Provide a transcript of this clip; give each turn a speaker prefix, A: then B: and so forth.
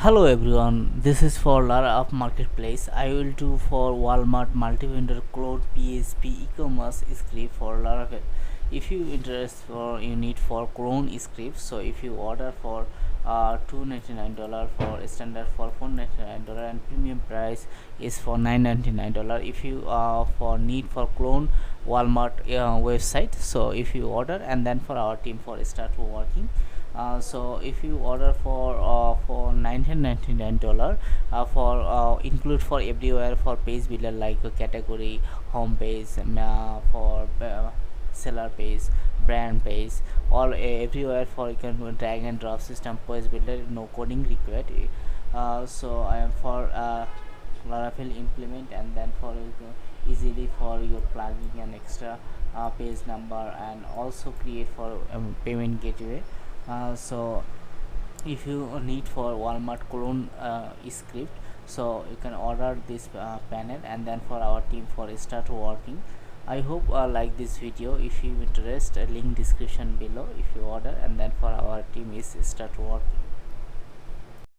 A: Hello everyone, this is for Laravel Marketplace. I will do for Walmart multi-vendor cloud PHP e-commerce script for Laravel. If you interest for you need for clone script, so if you order for $299 for standard for $499 and premium price is for $999. If you for need for clone Walmart website, so if you order and then for our team for start working. So if you order for $1999 for include for everywhere for page builder like a category, home page, for seller page, brand page, all everywhere for you can drag and drop system page builder, no coding required. So I am for Laravel implement, and then for easily for your plugging an extra page number, and also create for payment gateway. So if you need for Walmart clone script, so you can order this panel and then for our team for start working. I hope like this video. If you interest, link description below. If you order and then for our team is start working.